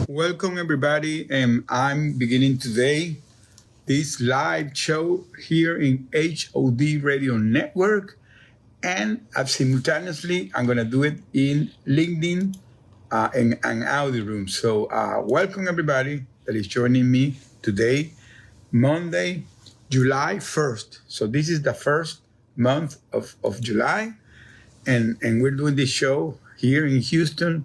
Welcome, everybody, and I'm beginning today this live show here in HOD Radio Network, and simultaneously I'm going to do it in LinkedIn in an audio room. So, welcome everybody that is joining me today, Monday, July 1st. So this is the first month of July, and we're doing this show here in Houston.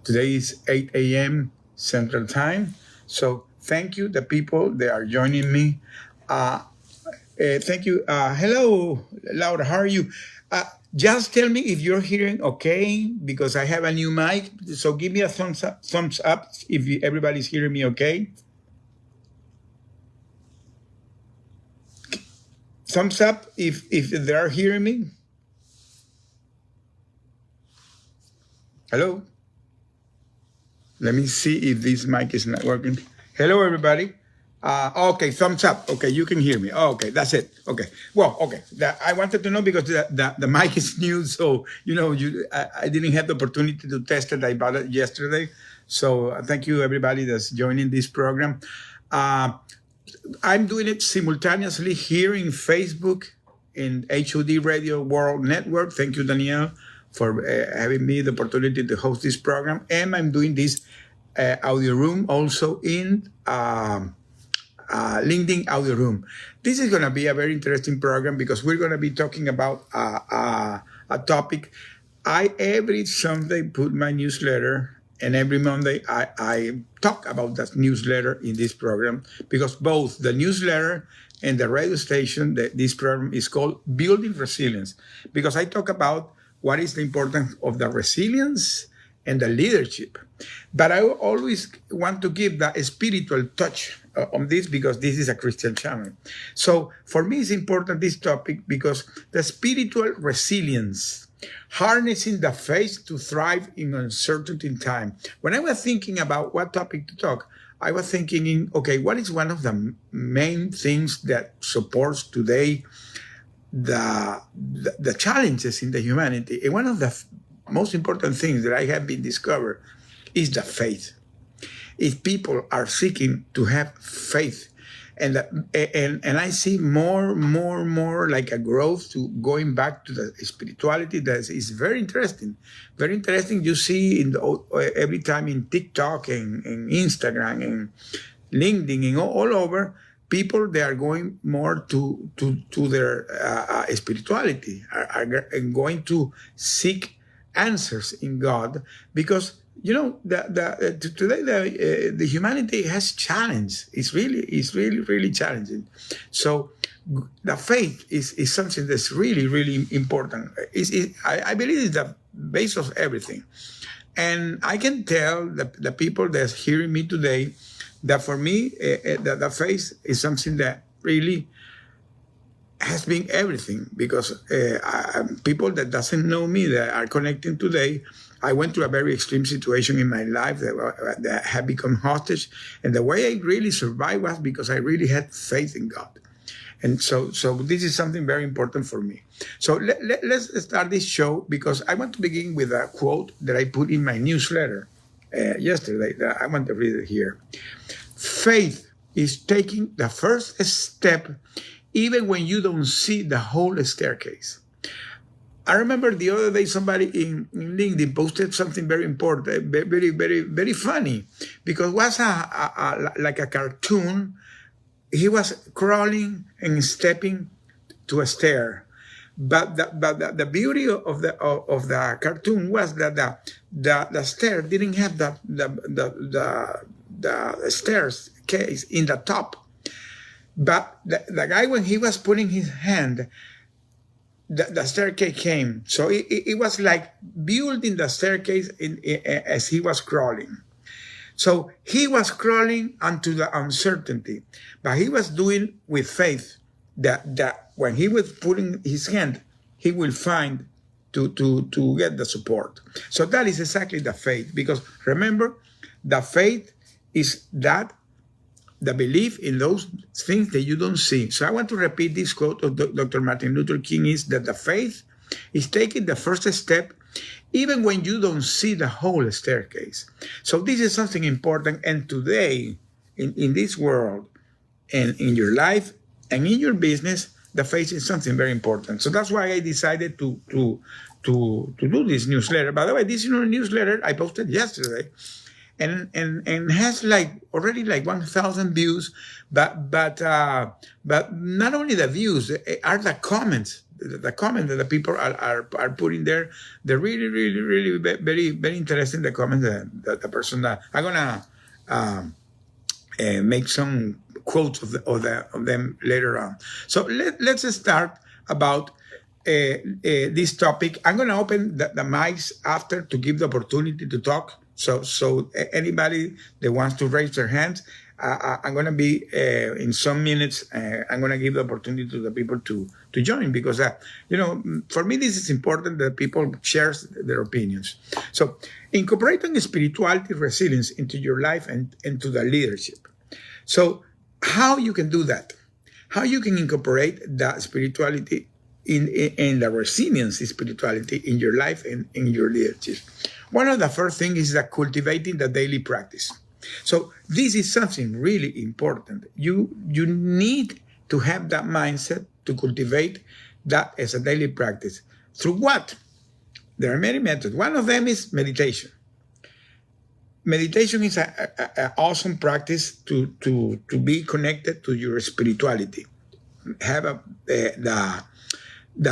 Today is 8 a.m. Central Time. So thank you, the people that are joining me. Thank you. Hello, Laura, how are you? Just tell me if you're hearing okay, because I have a new mic. So give me a thumbs up if everybody's hearing me okay. Thumbs up if they are hearing me. Hello? Let me see if this mic is not working. Hello, everybody. Okay, thumbs up. Okay, you can hear me. Okay, that's it. Okay. Well, okay. I wanted to know because the mic is new, so I didn't have the opportunity to test it. I bought it yesterday. So thank you, everybody that's joining this program. I'm doing it simultaneously here in Facebook, in HOD Radio World Network. Thank you, Danielle, for having me the opportunity to host this program. And I'm doing this audio room also in LinkedIn audio room. This is going to be a very interesting program because we're going to be talking about a topic. I every Sunday put my newsletter, and every Monday I talk about that newsletter in this program, because both the newsletter and the radio station, this program is called Building Resilience, because I talk about what is the importance of the resilience and the leadership. But I always want to give the spiritual touch on this, because this is a Christian channel. So for me, it's important, this topic, because the spiritual resilience, harnessing the faith to thrive in uncertainty in time. When I was thinking about what topic to talk, I was thinking, okay, what is one of the main things that supports today the challenges in the humanity? And one of the most important things that I have been discovered is the faith. If people are seeking to have faith, and I see more like a growth to going back to the spirituality, that is very interesting. Very interesting. You see every time in TikTok and Instagram and LinkedIn and all over, people, they are going more to their spirituality, are going to seek answers in God, because today the humanity has challenge. It's really challenging. So the faith is something that's really important. I believe it's the base of everything. And I can tell the people that's hearing me today that for me, the faith is something that really has been everything, because people that doesn't know me, that are connecting today, I went through a very extreme situation in my life that had become hostage. And the way I really survived was because I really had faith in God. And so this is something very important for me. So let's start this show, because I want to begin with a quote that I put in my newsletter yesterday. I want to read it here. Faith is taking the first step even when you don't see the whole staircase. I remember the other day somebody in LinkedIn posted something very important, very funny, because it was like a cartoon. He was crawling and stepping to a stair, but the beauty of the cartoon was that the stair didn't have the stairs case in the top. But the guy, when he was putting his hand, the staircase came. So it was like building the staircase as he was crawling. So he was crawling onto the uncertainty, but he was doing with faith that when he was putting his hand, he will find to get the support. So that is exactly the faith, because remember, the faith is that the belief in those things that you don't see. So I want to repeat this quote of Dr. Martin Luther King, is that the faith is taking the first step even when you don't see the whole staircase. So this is something important. And today, in this world, and in your life and in your business, the faith is something very important. So that's why I decided to do this newsletter. By the way, this newsletter I posted yesterday, and has already 1,000 views. But not only the views, are the comments. The comment that the people are putting there. They're really, really, really very, very interesting. The comments that the person that I'm gonna make some quotes of them later on. So let's start about this topic. I'm going to open the mics after to give the opportunity to talk. So anybody that wants to raise their hands, I'm going to be in some minutes. I'm going to give the opportunity to the people to join, because for me this is important that people share their opinions. So incorporating spirituality resilience into your life and into the leadership. So how you can do that? How you can incorporate that spirituality in the resilience spirituality in your life and in your leadership? One of the first things is that cultivating the daily practice. So this is something really important. You need to have that mindset to cultivate that as a daily practice. Through what? There are many methods. One of them is meditation. Meditation is an awesome practice to be connected to your spirituality. Have the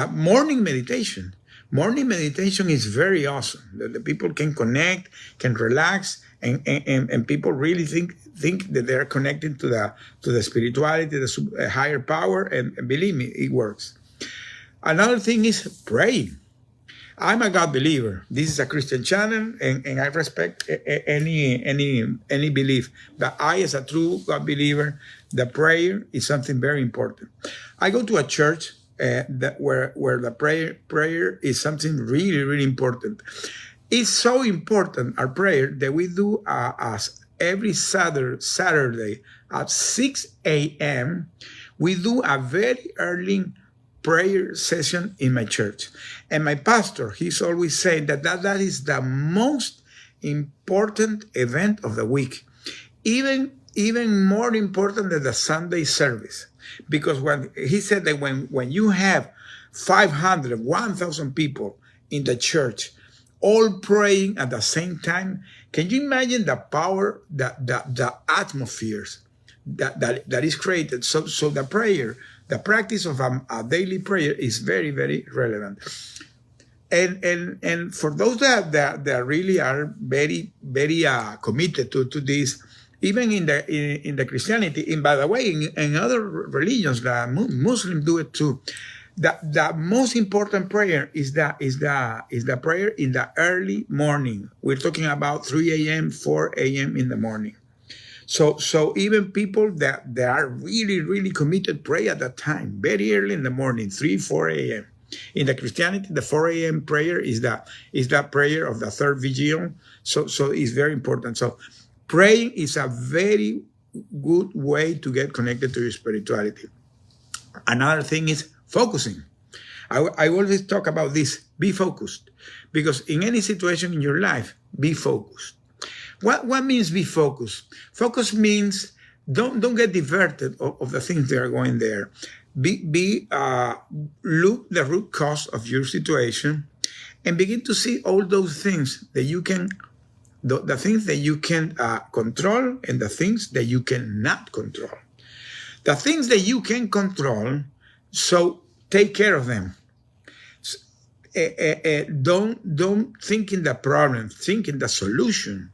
morning meditation. Morning meditation is very awesome. The people can connect, can relax, and people really think that they're connected to the spirituality, the higher power, and believe me, it works. Another thing is praying. I'm a God believer. This is a Christian channel, and I respect any belief. But I, as a true God believer, the prayer is something very important. I go to a church where the prayer is something really, really important. It's so important, our prayer, that we do as every Saturday at 6 a.m. We do a very early prayer session in my church. And my pastor, he's always saying that is the most important event of the week. Even more important than the Sunday service. Because when he said that when you have 500, 1,000 people in the church, all praying at the same time, can you imagine the power, the atmospheres that is created? So the prayer, the practice of a daily prayer is very, very relevant. And for those that really are very, very committed to this, even in the Christianity, and by the way, in other religions, the Muslims do it too. The most important prayer is the prayer in the early morning. We're talking about 3 a.m., 4 a.m. in the morning. So even people that are really, really committed pray at that time, very early in the morning, 3, 4 a.m. In the Christianity, the 4 a.m. prayer is the prayer of the third vigil. So it's very important. So praying is a very good way to get connected to your spirituality. Another thing is focusing. I always talk about this. Be focused. Because in any situation in your life, be focused. What means be focused? Focus means don't get diverted of the things that are going there. Look the root cause of your situation and begin to see all those things that you can, the things that you can control and the things that you cannot control. The things that you can control, so take care of them. Don't think in the problem, think in the solution.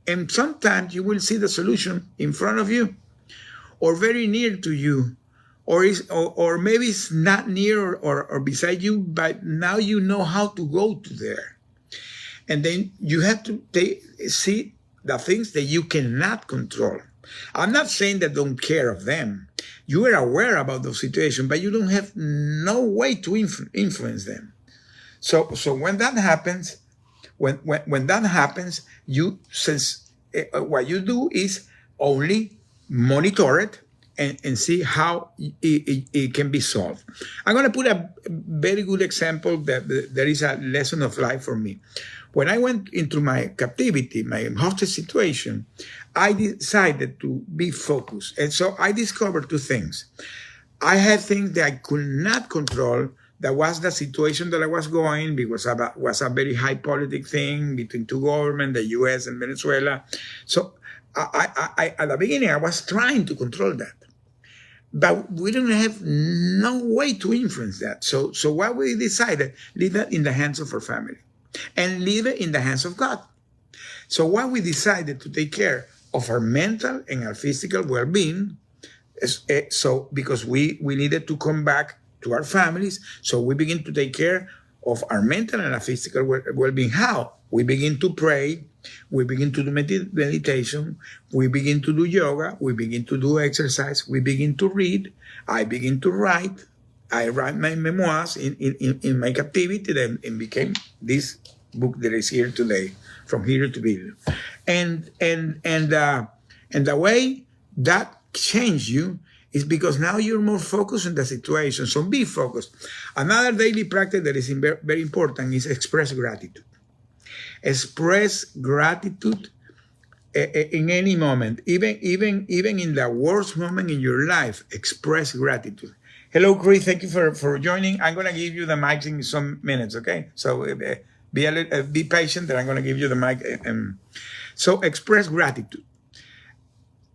And sometimes you will see the solution in front of you or very near to you, or maybe it's not near or beside you, but now you know how to go to there. And then you have to see the things that you cannot control. I'm not saying that don't care of them. You are aware about those situations, but you don't have no way to influence them. So when that happens, when that happens, what you do is only monitor it, and see how it can be solved. I'm going to put a very good example that there is a lesson of life for me. When I went into my captivity, my hostage situation, I decided to be focused. And so I discovered two things. I had things that I could not control. That was the situation that I was going, because it was a very high politic thing between two governments, the US and Venezuela. So I at the beginning, I was trying to control that. But we don't have no way to influence that. So what we decided, leave it in the hands of our family and leave it in the hands of God. So what we decided to take care of our mental and our physical well-being. So because we needed to come back to our families, so we begin to take care of our mental and our physical well-being. How? We begin to pray, we begin to do meditation, we begin to do yoga, we begin to do exercise, we begin to read, I begin to write. I write my memoirs in my captivity, then it became this book that is here today, From Here to Be. And the way that changed you is because now you're more focused on the situation. So be focused. Another daily practice that is very important is express gratitude. Express gratitude in any moment, even in the worst moment in your life. Express gratitude. Hello, Chris. Thank you for joining. I'm going to give you the mic in some minutes, okay? So be patient, and I'm going to give you the mic. So express gratitude.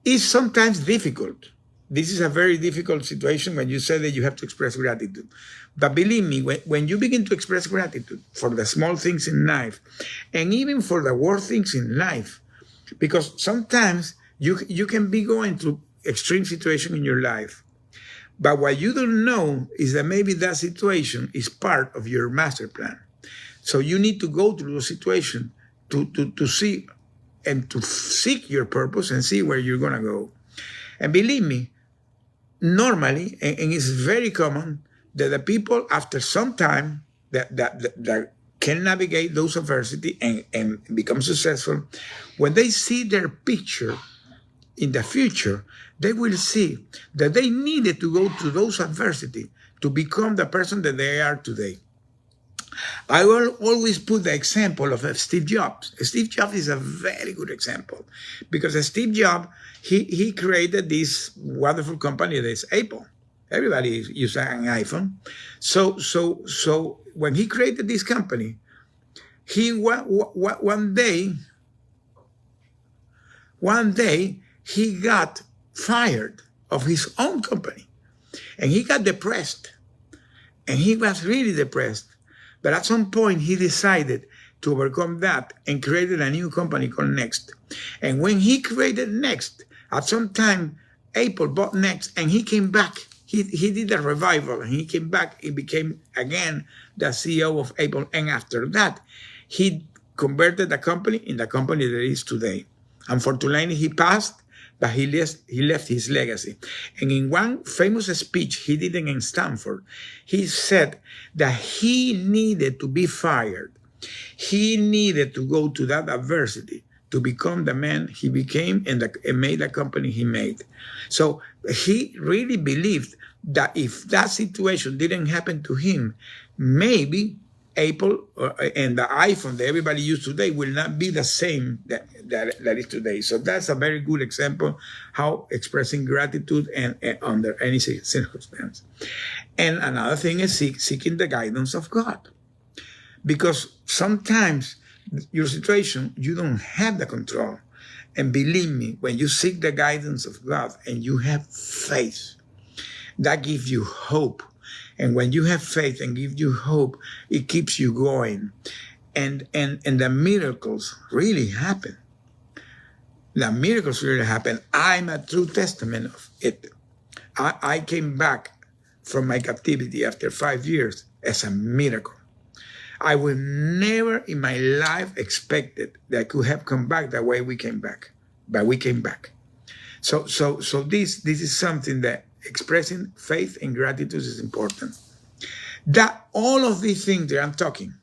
It's sometimes difficult. This is a very difficult situation when you say that you have to express gratitude. But believe me, when you begin to express gratitude for the small things in life, and even for the worst things in life, because sometimes you can be going through extreme situation in your life, but what you don't know is that maybe that situation is part of your master plan. So you need to go through the situation to see and to seek your purpose and see where you're going to go. And believe me, normally, and it's very common, that the people after some time that can navigate those adversity and become successful, when they see their picture in the future, they will see that they needed to go through those adversity to become the person that they are today. I will always put the example of Steve Jobs. Steve Jobs is a very good example, because Steve Jobs, he created this wonderful company that is Apple. Everybody uses an iPhone. So when he created this company, he one day he got fired of his own company, and he got depressed, and he was really depressed. But at some point, he decided to overcome that and created a new company called Next. And when he created Next, at some time, Apple bought Next, and he came back. He did a revival, and he came back. He became, again, the CEO of Apple. And after that, he converted the company in the company that it is today. Unfortunately, he passed, but he left his legacy. And in one famous speech he did in Stanford, he said that he needed to be fired. He needed to go to that adversity to become the man he became and made the company he made. So he really believed that if that situation didn't happen to him, maybe Apple and the iPhone that everybody uses today will not be the same that is today. So that's a very good example how expressing gratitude and under any circumstance. And another thing is seeking the guidance of God, because sometimes your situation, you don't have the control. And believe me, when you seek the guidance of God and you have faith, that gives you hope. And when you have faith and give you hope, it keeps you going. And the miracles really happen. The miracles really happen. I'm a true testament of it. I came back from my captivity after 5 years as a miracle. I would never in my life expected that I could have come back the way we came back. But we came back. So this is something that expressing faith and gratitude is important. That all of these things that I'm talking,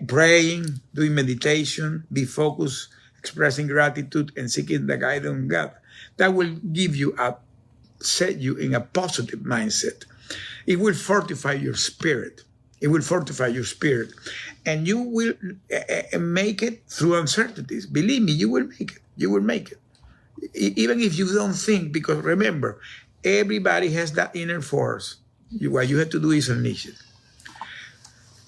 praying, doing meditation, be focused, expressing gratitude, and seeking the guidance of God, that will give you a set you in a positive mindset. It will fortify your spirit. It will fortify your spirit. And you will make it through uncertainties. Believe me, you will make it. You will make it. Even if you don't think, because remember, everybody has that inner force. What you have to do is unleash it.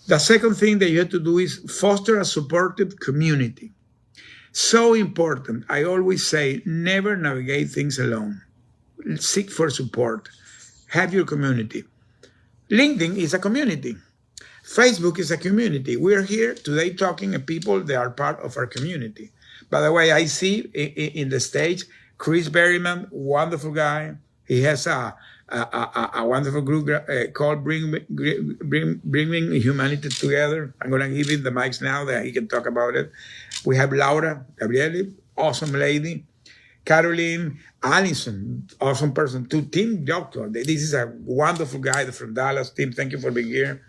The second thing that you have to do is foster a supportive community. So important. I always say, never navigate things alone. Seek for support. Have your community. LinkedIn is a community. Facebook is a community. We're here today talking to people that are part of our community. By the way, I see in the stage, Chris Berryman, wonderful guy. He has a wonderful group called Bringing Humanity Together. I'm going to give him the mics now that he can talk about it. We have Laura Gabriele, awesome lady. Caroline Allison, awesome person too. Tim Doctor, this is a wonderful guy from Dallas. Tim, thank you for being here.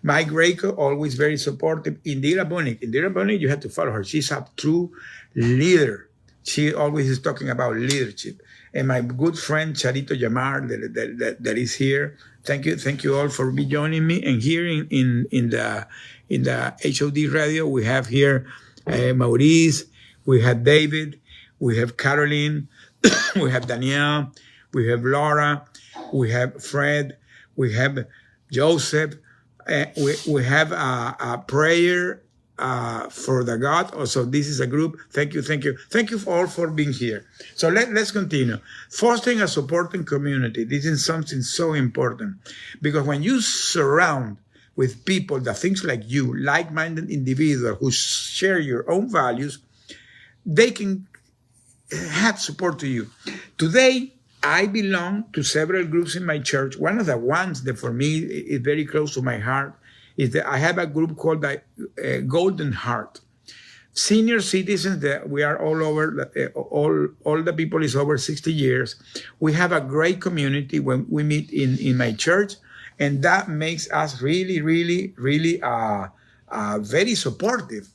Mike Rayco, always very supportive. Indira Bonic, you have to follow her. She's a true leader. She always is talking about leadership. And my good friend Charito Yamar that is here. Thank you all for joining me. And here in the HOD radio, we have here Maurice, we have David, we have Caroline, we have Danielle, we have Laura, we have Fred, we have Joseph. We have a prayer for the God. Also, this is a group. Thank you all for being here. So let's continue. Fostering a supporting community. This is something so important, because when you surround with people that think like you, like-minded individuals who share your own values, they can have support to you. Today, I belong to several groups in my church. One of the ones that for me is very close to my heart is that I have a group called the Golden Heart. Senior citizens that we are all over, all the people is over 60 years. We have a great community when we meet in my church, and that makes us really very supportive.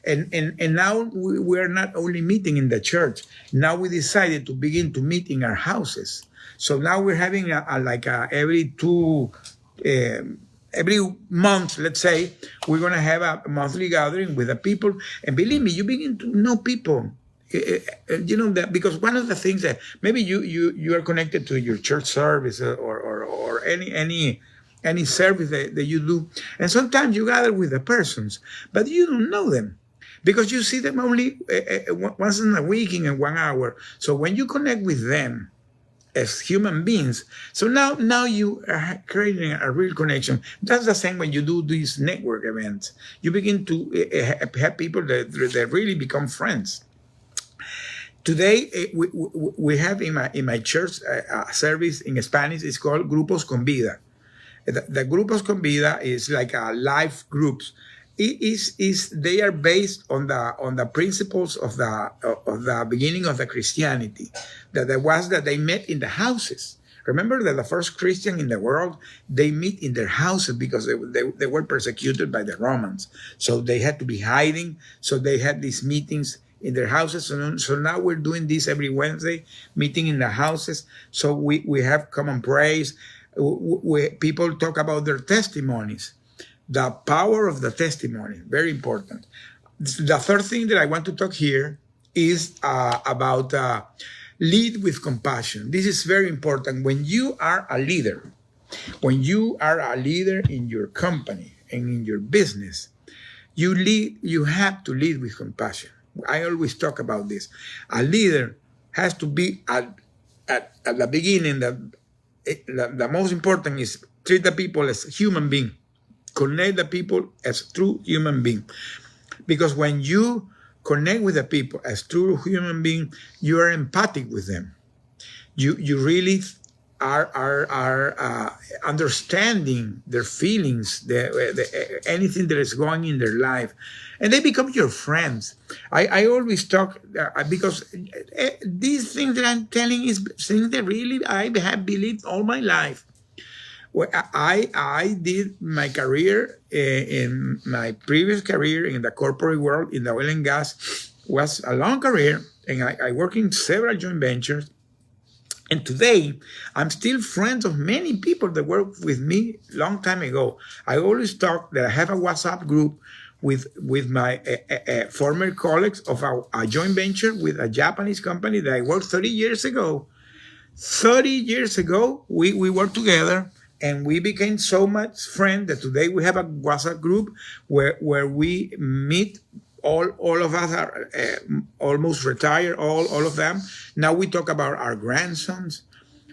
And now we are not only meeting in the church. Now we decided to begin to meet in our houses. So now we're having every month, let's say, we're going to have a monthly gathering with the people. And believe me, you begin to know people. You know that, because one of the things that maybe you are connected to your church service or any service that you do, and sometimes you gather with the persons, but you don't know them, because you see them only once in a week in 1 hour. So when you connect with them as human beings, so now you are creating a real connection. That's the same when you do these network events. You begin to have people that really become friends. Today, we have in my church a service in Spanish. It's called Grupos con Vida. The Grupos con Vida is like a life groups. They are based on the principles of the beginning of the Christianity, that they met in the houses. Remember that the first Christian in the world, they meet in their houses because they were persecuted by the Romans, so they had to be hiding. So they had these meetings in their houses. So now we're doing this every Wednesday, meeting in the houses. So we have common praise. People talk about their testimonies. The power of the testimony, very important. The third thing that I want to talk here is about lead with compassion. This is very important. When you are a leader in your company and in your business, you have to lead with compassion. I always talk about this. A leader has to be at the beginning. The most important is treat the people as human beings. Connect the people as true human beings. Because when you connect with the people as true human beings, you are empathic with them. You really are understanding their feelings, anything that is going in their life, and they become your friends. I always talk because these things that I'm telling is things that really I have believed all my life. Well, I did my career in my previous career in the corporate world, in the oil and gas, was a long career, and I worked in several joint ventures. And today, I'm still friends of many people that worked with me long time ago. I always talk that I have a WhatsApp group with my former colleagues of a joint venture with a Japanese company that I worked 30 years ago. 30 years ago, we worked together and we became so much friends that today we have a WhatsApp group where we meet. All of us are almost retired, all of them. Now we talk about our grandsons,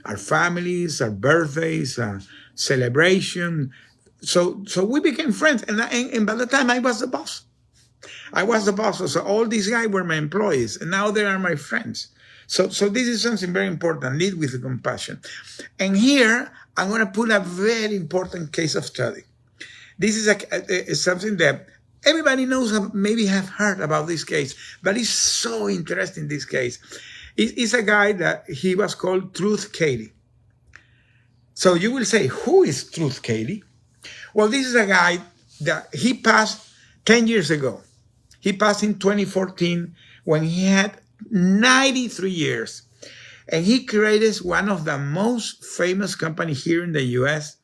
our families, our birthdays, celebration. So we became friends. And by the time I was the boss. I was the boss. So all these guys were my employees, and now they are my friends. So this is something very important. Lead with compassion. And here I'm going to put a very important case of study. This is something that everybody knows, maybe have heard about this case, but it's so interesting, this case. It's a guy that he was called Truth Katie. So you will say, who is Truth Katie? Well, this is a guy that he passed 10 years ago. He passed in 2014 when he had 93 years. And he created one of the most famous companies here in the US.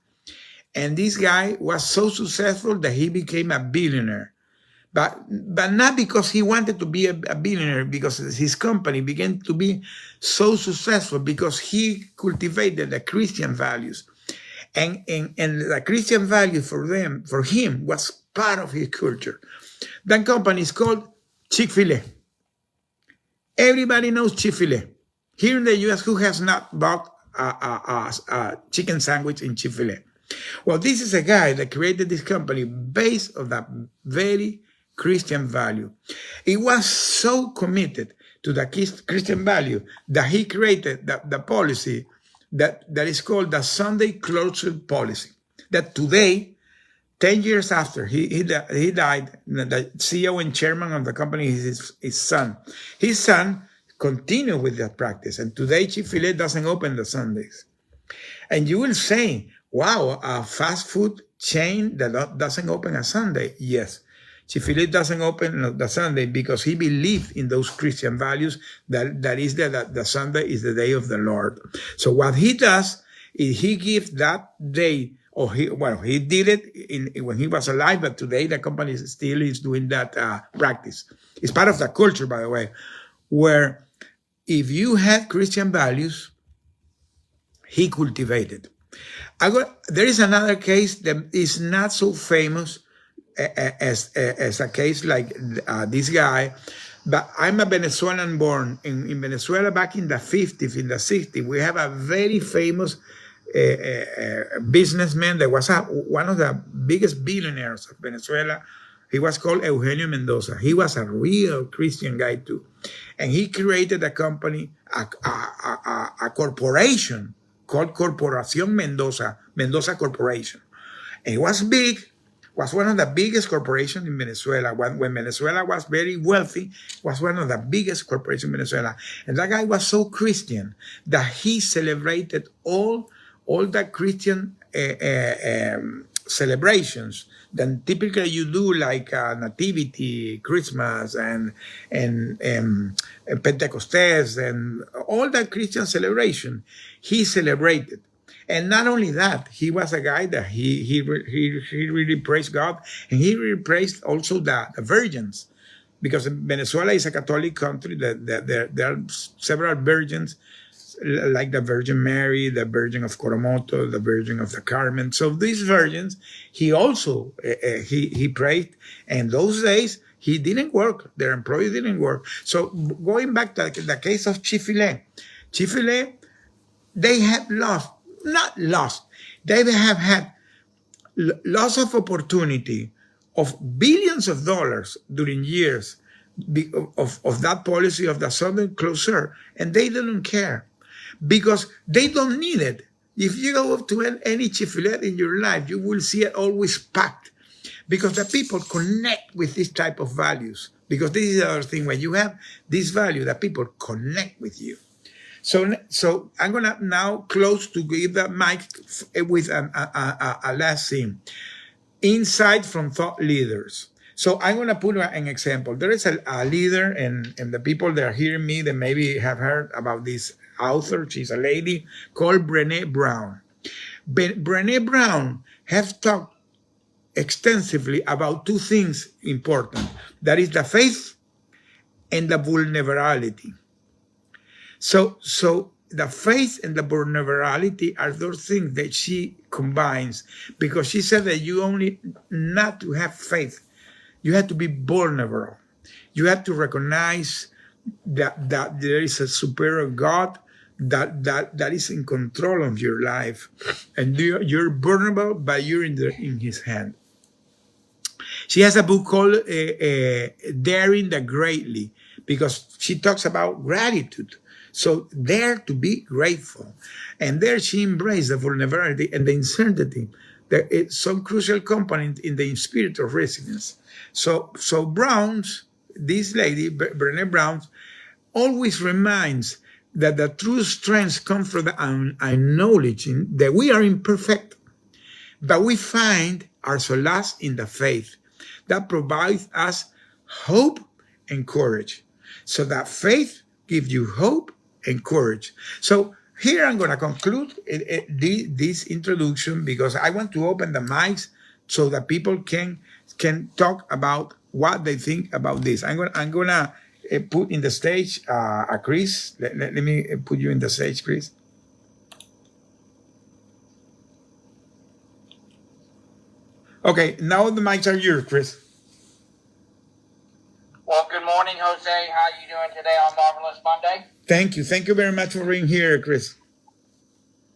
And this guy was so successful that he became a billionaire. But not because he wanted to be a billionaire, because his company began to be so successful because he cultivated the Christian values. And the Christian value for him was part of his culture. That company is called Chick-fil-A. Everybody knows Chick-fil-A. Here in the US, who has not bought a chicken sandwich in Chick-fil-A? Well, this is a guy that created this company based on that very Christian value. He was so committed to the Christian value that he created the policy that is called the Sunday closure policy. That today, 10 years after he died, the CEO and chairman of the company is his son. His son continued with that practice. And today, Chick-fil-A doesn't open the Sundays. And you will say, wow, a fast food chain that doesn't open a Sunday. Yes. Chick-fil-A doesn't open the Sunday because he believed in those Christian values that is that the Sunday is the day of the Lord. So what he does is he gives that day, he did it when he was alive, but today the company still is doing that practice. It's part of the culture, by the way, where if you had Christian values, he cultivated. There is another case that is not so famous as a case like this guy, but I'm a Venezuelan born in Venezuela back in the 50s, in the 60s. We have a very famous businessman that was one of the biggest billionaires of Venezuela. He was called Eugenio Mendoza. He was a real Christian guy too. And he created a company, a corporation called Corporación Mendoza, Mendoza Corporation. And it was big, was one of the biggest corporations in Venezuela. When Venezuela was very wealthy, was one of the biggest corporations in Venezuela. And that guy was so Christian that he celebrated all the Christian celebrations that typically you do, like Nativity, Christmas, and Pentecostés, and all that Christian celebration, he celebrated. And not only that, he was a guy that he really praised God, and he really praised also the virgins, because Venezuela is a Catholic country. There are several virgins, like the Virgin Mary, the Virgin of Coromoto, the Virgin of the Carmen. So these virgins, he also he prayed. And those days he didn't work; their employee didn't work. So going back to the case of Chick-fil-A, they have they have had loss of opportunity of billions of dollars during years of that policy of the Sunday closure, and they didn't care because they don't need it. If you go to any Chick-fil-A in your life, you will see it always packed because the people connect with this type of values. Because this is the other thing, when you have this value, the people connect with you. So I'm going to now close to give the mic with a last thing. Insight from thought leaders. So I'm going to put an example. There is a leader, and the people that are hearing me, that maybe have heard about this author. She's a lady called Brené Brown. Brené Brown has talked extensively about two things important. That is the faith and the vulnerability. So the faith and the vulnerability are those things that she combines, because she said that you only not to have faith, you have to be vulnerable. You have to recognize that there is a superior God that is in control of your life, and you're vulnerable, but you're in His hand. She has a book called Daring the Greatly, because she talks about gratitude. So dare to be grateful. And there she embraced the vulnerability and the uncertainty, that it's some crucial component in the spirit of resilience. So Brown's, this lady, Brené Brown, always reminds that the true strength comes from the acknowledging that we are imperfect, but we find our solace in the faith that provides us hope and courage. So that faith gives you hope and courage. So here I'm going to conclude this introduction, because I want to open the mics so that people can talk about what they think about this. I'm gonna put in the stage Chris. Let me put you in the stage, Chris. Okay, now the mics are yours, Chris. Well, good morning, Jose. How are you doing today on Marvelous Monday? Thank you. Thank you very much for being here, Chris.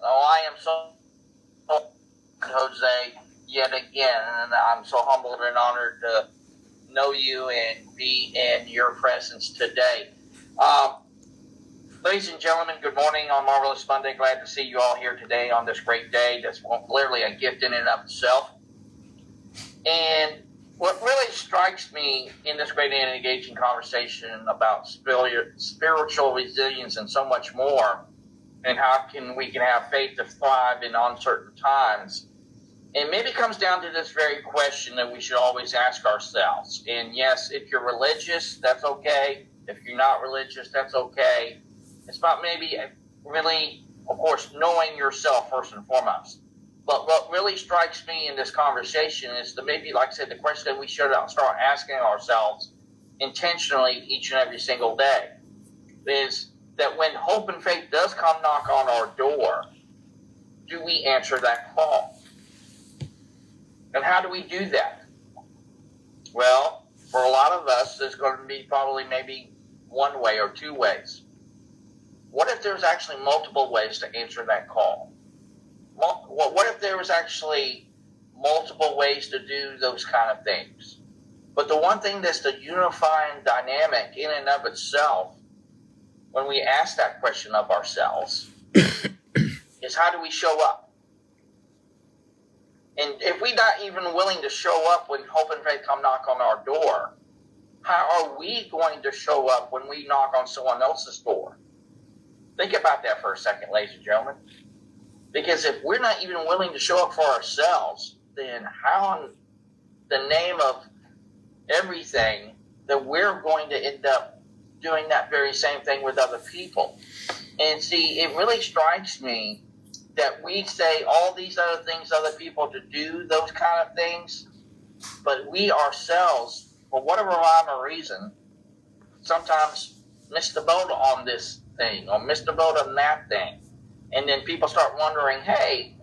Oh, I am so Jose, yet again, and I'm so humbled and honored to know you and be in your presence today. Ladies and gentlemen, good morning on Marvelous Monday. Glad to see you all here today on this great day. That's clearly a gift in and of itself. And what really strikes me in this great and engaging conversation about spiritual resilience and so much more, and how we can have faith to thrive in uncertain times, and maybe comes down to this very question that we should always ask ourselves. And yes, if you're religious, that's okay. If you're not religious, that's okay. It's about maybe really, of course, knowing yourself first and foremost. But what really strikes me in this conversation is the maybe, like I said, the question that we should start asking ourselves intentionally each and every single day is that when hope and faith does come knock on our door, do we answer that call? And how do we do that? Well, for a lot of us, there's going to be probably maybe one way or two ways. What if there's actually multiple ways to answer that call? What if there was actually multiple ways to do those kind of things? But the one thing that's the unifying dynamic in and of itself, when we ask that question of ourselves, is how do we show up? And if we're not even willing to show up when hope and faith come knock on our door, how are we going to show up when we knock on someone else's door? Think about that for a second, ladies and gentlemen. Because if we're not even willing to show up for ourselves, then how in the name of everything that we're going to end up doing that very same thing with other people? And see, it really strikes me that we say all these other things, other people to do those kind of things, but we ourselves, for whatever rhyme or reason, sometimes miss the boat on this thing or miss the boat on that thing. And then people start wondering, hey,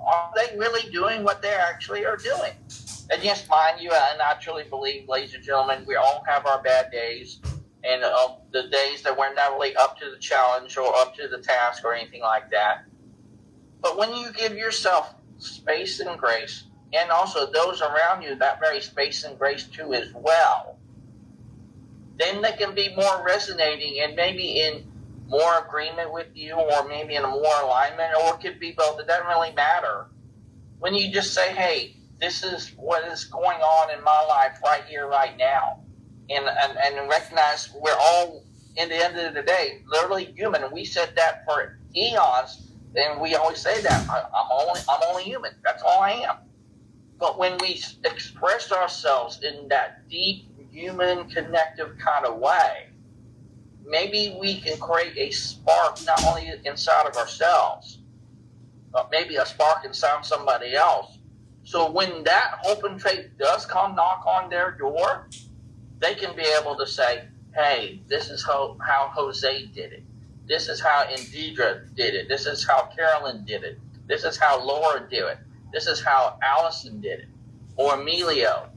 are they really doing what they actually are doing? And yes, mind you, and I truly believe, ladies and gentlemen, we all have our bad days, and the days that we're not really up to the challenge or up to the task or anything like that. But when you give yourself space and grace, and also those around you that very space and grace too as well, then they can be more resonating and maybe in more agreement with you, or maybe in a more alignment, or it could be both. It doesn't really matter. When you just say, hey, this is what is going on in my life right here, right now, and recognize we're all, in the end of the day, literally human. And we said that for eons, and we always say that I'm only human. That's all I am. But when we express ourselves in that deep human connective kind of way, maybe we can create a spark not only inside of ourselves, but maybe a spark inside somebody else. So when that hope and faith does come knock on their door, they can be able to say, hey, this is how Jose did it. This is how Indira did it. This is how Carolyn did it. This is how Laura did it. This is how Allison did it, or Emilio.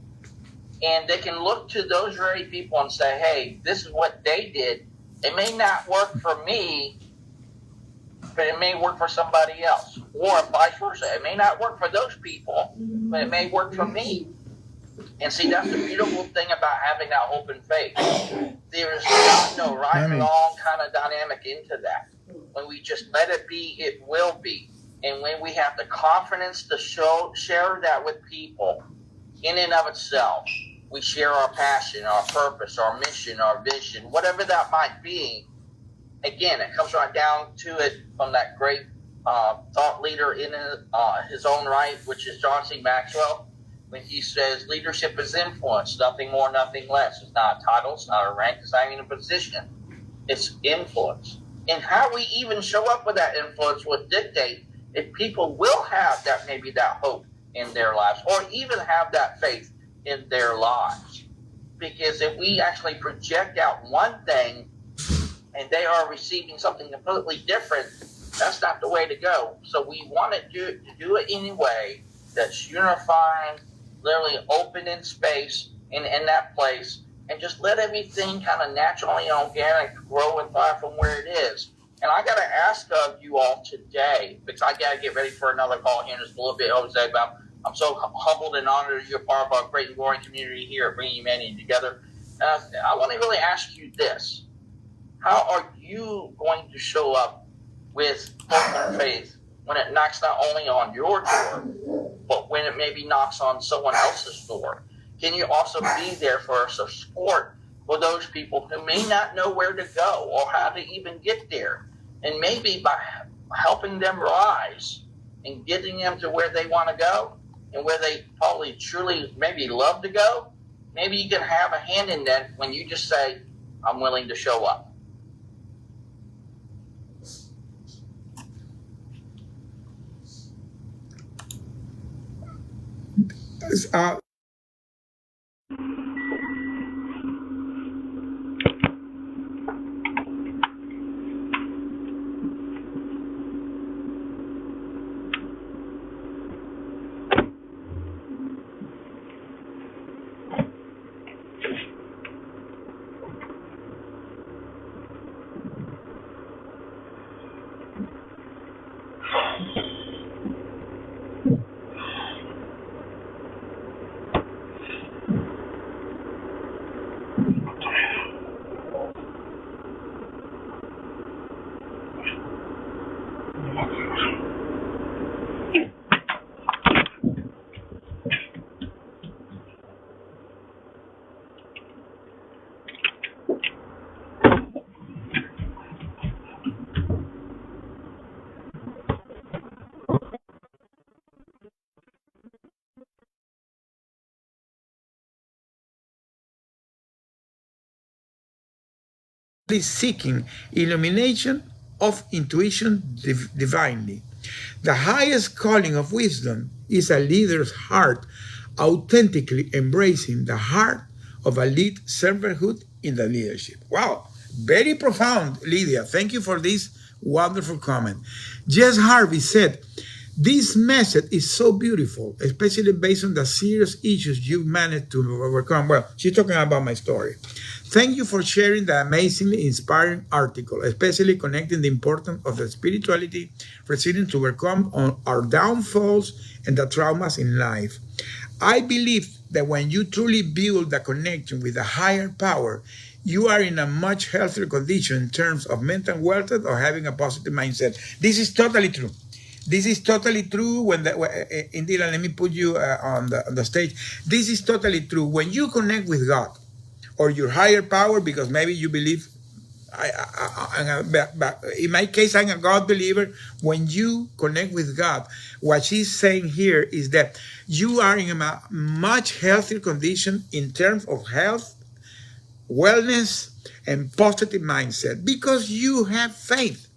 And they can look to those very people and say, hey, this is what they did. It may not work for me, but it may work for somebody else. Or vice versa. It may not work for those people, but it may work for me. And see, that's the beautiful thing about having that hope and faith. There is not no right and wrong kind of dynamic into that. When we just let it be, it will be. And when we have the confidence to share that with people, in and of itself, we share our passion, our purpose, our mission, our vision, whatever that might be. Again, it comes right down to it from that great thought leader in his own right, which is John C. Maxwell, when he says leadership is influence, nothing more, nothing less. It's not a title, it's not a rank, it's not even a position. It's influence. And how we even show up with that influence will dictate if people will have that, maybe that hope in their lives, or even have that faith in their lives. Because if we actually project out one thing and they are receiving something completely different, that's not the way to go. So we want to do it in a way that's unifying, literally open in space and in that place, and just let everything kind of naturally and organic grow and thrive from where it is. And I got to ask of you all today, because I got to get ready for another call here in just a little bit, Jose, but I'm so humbled and honored that you're part of our great and growing community here at Bringing Humanity Together. I want to really ask you this. How are you going to show up with hope and faith when it knocks not only on your door, but when it maybe knocks on someone else's door? Can you also be there for support for those people who may not know where to go or how to even get there? And maybe by helping them rise and getting them to where they want to go and where they probably truly maybe love to go, maybe you can have a hand in that when you just say, I'm willing to show up. Seeking illumination of intuition divinely. The highest calling of wisdom is a leader's heart authentically embracing the heart of a lead servanthood in the leadership. Wow, very profound, Lydia. Thank you for this wonderful comment. Jess Harvey said, this message is so beautiful, especially based on the serious issues you've managed to overcome. Well, she's talking about my story. Thank you for sharing the amazingly inspiring article, especially connecting the importance of the spirituality, resilience to overcome our downfalls and the traumas in life. I believe that when you truly build the connection with the higher power, you are in a much healthier condition in terms of mental wealth or having a positive mindset. This is totally true. This is totally true. Indira, let me put you on the stage. This is totally true. When you connect with God or your higher power, because maybe you believe but in my case, I'm a God believer. When you connect with God, what she's saying here is that you are in a much healthier condition in terms of health, wellness, and positive mindset because you have faith.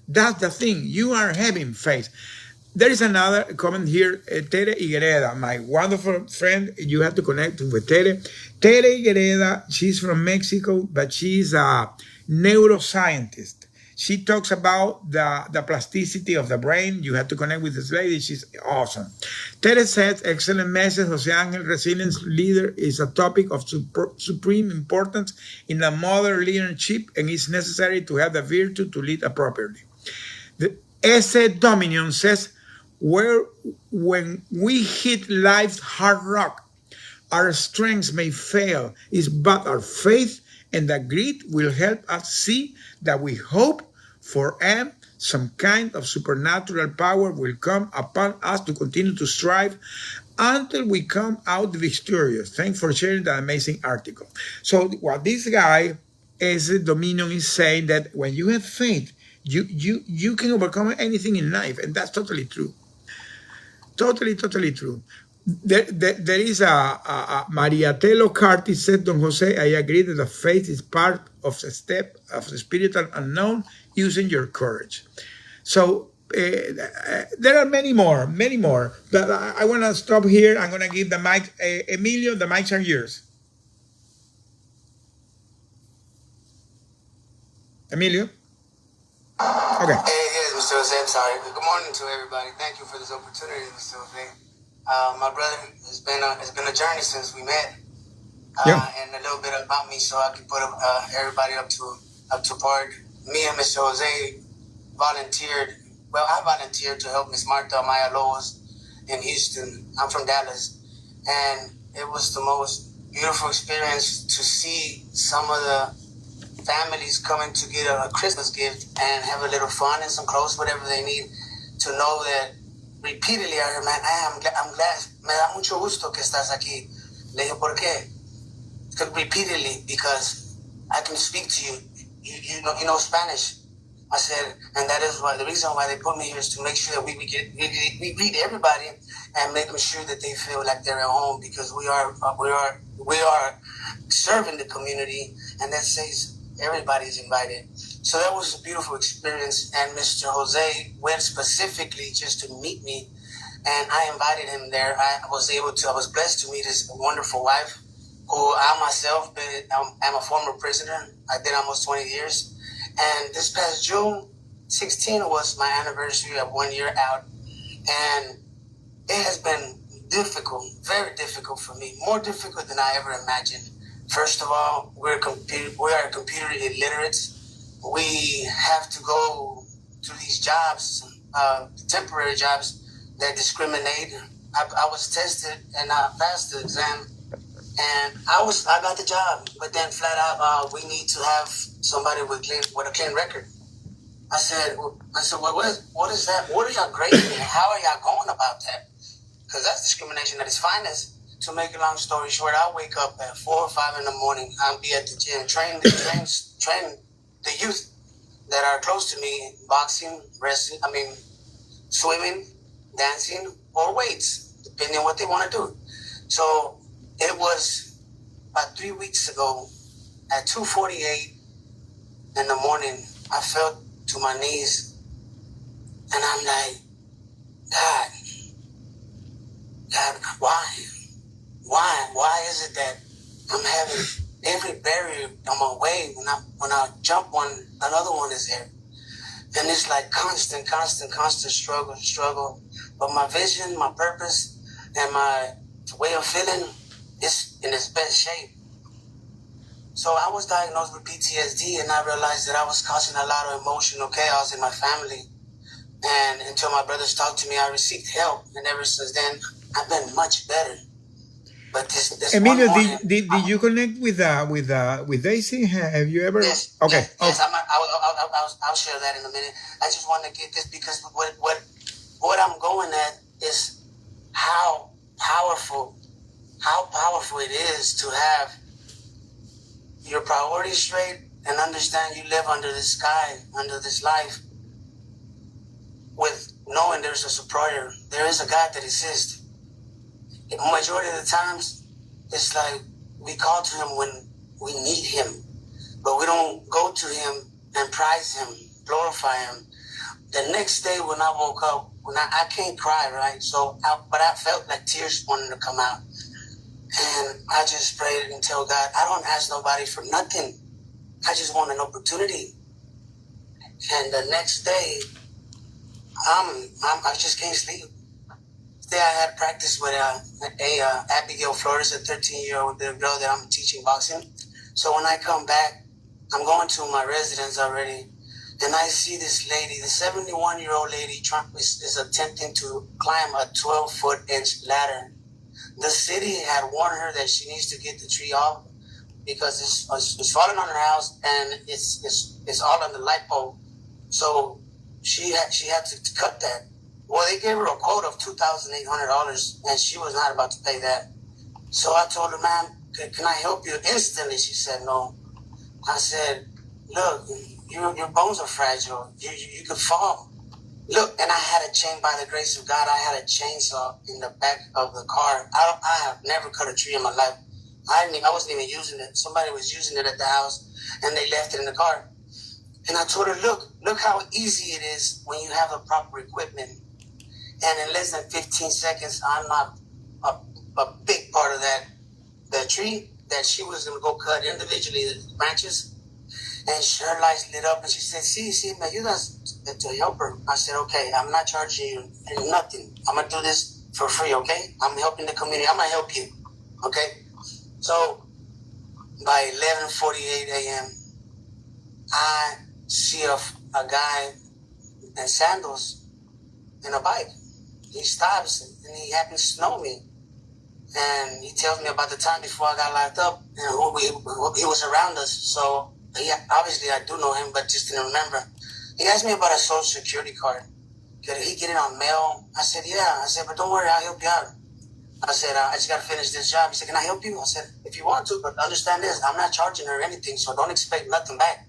That's the thing. You are having faith. There is another comment here, Tere Higuereda, my wonderful friend. You have to connect with Tere. Tere Higuereda, she's from Mexico, but she's a neuroscientist. She talks about the plasticity of the brain. You have to connect with this lady. She's awesome. Tere says, excellent message. Jose Angel, resilience leader is a topic of supreme importance in a modern leadership and it's necessary to have the virtue to lead appropriately. The S.A. Dominion says, when we hit life's hard rock, our strengths may fail, is but our faith and the grit will help us see that we hope for and some kind of supernatural power will come upon us to continue to strive until we come out victorious. Thanks for sharing that amazing article. So what this guy, S.A. Dominion, is saying that when you have faith, you can overcome anything in life, and that's totally true. Totally true. There is a Maria Telo Carty said, Don Jose, I agree that the faith is part of the step of the spiritual unknown using your courage. So there are many more, but I want to stop here. I'm going to give the mic, Emilio, the mics are yours. Emilio? Okay. Hey, Mr. Jose, I'm sorry. Good morning to everybody. Thank you for this opportunity, Mr. Jose. My brother, it's been a journey since we met, and a little bit about me, so I can put everybody up to par. Me and Mr. Jose volunteered. Well, I volunteered to help Miss Marta Maya Lowe's in Houston. I'm from Dallas, and it was the most beautiful experience to see some of the families coming to get a Christmas gift and have a little fun and some clothes, whatever they need, to know that repeatedly I heard, man, I'm glad, me da mucho gusto que estás aquí. Le dije, ¿por qué? Repeatedly, because I can speak to you. You know Spanish. I said, and that is why the reason why they put me here is to make sure that we greet everybody and make them sure that they feel like they're at home, because we are serving the community, and that says everybody is invited. So that was a beautiful experience, and Mr. Jose went specifically just to meet me, and I invited him there. I was blessed to meet his wonderful wife, who I myself am a former prisoner. I did almost 20 years. And this past June 16 was my anniversary of 1 year out. And it has been difficult, very difficult for me, more difficult than I ever imagined. First of all, we are computer illiterates. We have to go to these jobs, temporary jobs that discriminate. I was tested and I passed the exam, and I got the job, but then flat out, we need to have somebody with a clean record. I said, what is that? What are y'all grading? How are y'all going about that? Because that's discrimination at its finest. To make a long story short, I wake up at 4 or 5 in the morning. I'll be at the gym, train the youth that are close to me, boxing, wrestling, swimming, dancing, or weights, depending on what they want to do. So it was about 3 weeks ago at 2:48 in the morning, I fell to my knees, and I'm like, God, why is it that I'm having every barrier on my way, when I jump one, another one is there, and it's like constant struggle. But my vision, my purpose, and my way of feeling is in its best shape. So I was diagnosed with PTSD, and I realized that I was causing a lot of emotional chaos in my family. And until my brothers talked to me, I received help, and ever since then, I've been much better. But this Emilio, morning, did you connect with Daisy? Have you ever? Yes. Okay. Yes. I'll share that in a minute. I just want to get this, because what I'm going at is how powerful it is to have your priorities straight and understand you live under this sky, under this life, with knowing there's a superior. There is a God that exists. The majority of the times, it's like we call to him when we need him, but we don't go to him and praise him, glorify him. The next day when I woke up, when I can't cry, right? But I felt like tears wanted to come out. And I just prayed and tell God, I don't ask nobody for nothing. I just want an opportunity. And the next day, I just can't sleep. Today I had practice with Abigail Flores, a 13-year-old girl that I'm teaching boxing. So when I come back, I'm going to my residence already, and I see this lady, the 71-year-old lady, is attempting to climb a 12-foot-inch ladder. The city had warned her that she needs to get the tree off because it's falling on her house and it's all on the light pole. So she had to cut that. Well, they gave her a quote of $2,800, and she was not about to pay that. So I told her, ma'am, can I help you? Instantly, she said no. I said, look, your bones are fragile. You could fall. Look, and I had a chain, by the grace of God, I had a chainsaw in the back of the car. I have never cut a tree in my life. I wasn't even using it. Somebody was using it at the house, and they left it in the car. And I told her, look how easy it is when you have the proper equipment. And in less than 15 seconds, I knocked a big part of that tree that she was going to go cut individually, the branches. And her lights lit up, and she said, see, me ayudas to help her. I said, okay, I'm not charging you nothing. I'm going to do this for free, okay? I'm helping the community. I'm going to help you, okay? So by 11:48 a.m., I see a guy in sandals and a bike. He stops, and he happens to know me. And he tells me about the time before I got locked up and who he was around us. So obviously I do know him, but just didn't remember. He asked me about a social security card. Could he get it on mail? I said, yeah. I said, but don't worry, I'll help you out. I said, I just got to finish this job. He said, can I help you? I said, if you want to, but understand this, I'm not charging her anything, so don't expect nothing back.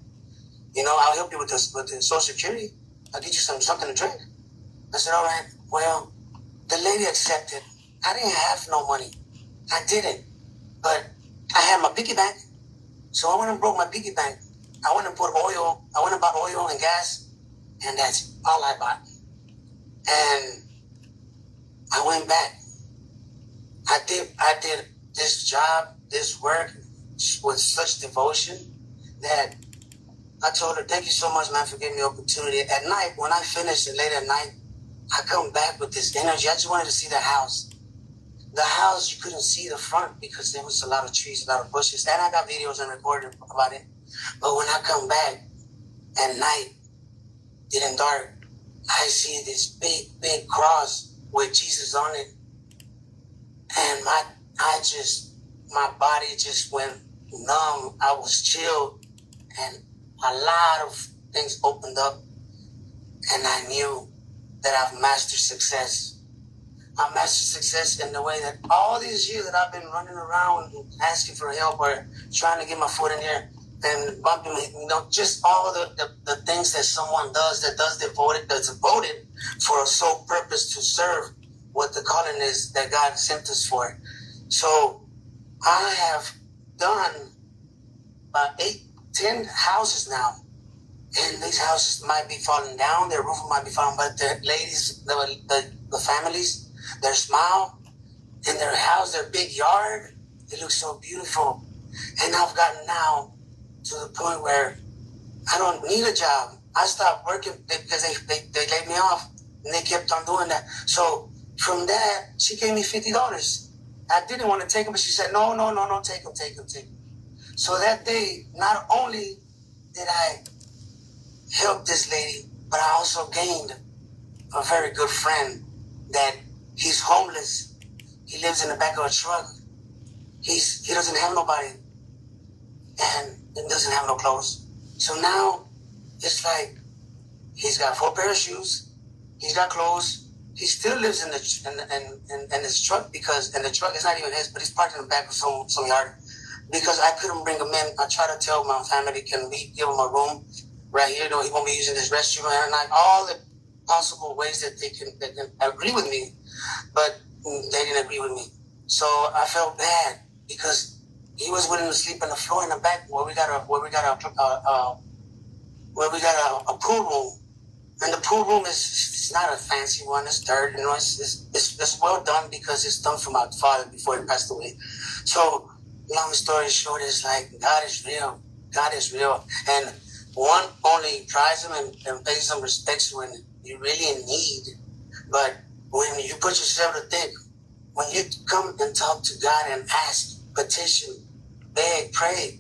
I'll help you with the social security. I'll get you something to drink. I said, all right. Well, the lady accepted. I didn't have no money. I didn't. But I had my piggy bank. So I went and broke my piggy bank. I went and bought oil and gas, and that's all I bought. And I went back. I did this job, this work with such devotion that I told her, thank you so much, man, for giving me the opportunity. At night, when I finished it late at night, I come back with this energy. I just wanted to see the house. The house, you couldn't see the front because there was a lot of trees, a lot of bushes. And I got videos and recorded about it. But when I come back at night, getting dark, I see this big cross with Jesus on it. And my body just went numb. I was chilled. And a lot of things opened up. And I knew that I've mastered success. I mastered success in the way that all these years that I've been running around asking for help or trying to get my foot in there and bumping, just all the things that someone does that's devoted for a sole purpose to serve what the calling is that God sent us for. So I have done about 8-10 houses now. And these houses might be falling down, their roof might be falling, but the ladies, the families, their smile in their house, their big yard, it looks so beautiful. And I've gotten now to the point where I don't need a job. I stopped working because they laid me off, and they kept on doing that. So from that, she gave me $50. I didn't want to take them, but she said, no, take them. So that day, not only did I help this lady, but I also gained a very good friend that he's homeless. He lives in the back of a truck. He doesn't have nobody, and he doesn't have no clothes. So now it's like he's got 4 pair of shoes. He's got clothes. He still lives in his truck and the truck is not even his, but he's parked in the back of some yard. because I couldn't bring him in. I tried to tell my family, can we give him a room right here? Though he won't be using this restroom, and like all the possible ways that they can agree with me, but they didn't agree with me. So I felt bad because he was willing to sleep on the floor in the back where we got a pool room, and the pool room it's not a fancy one. It's dirt, it's well done because it's done for my father before he passed away. So long story short is like God is real. God is real, and one only tries him and pays him respects when you're really in need. But when you put yourself to think, when you come and talk to God and ask, petition, beg, pray,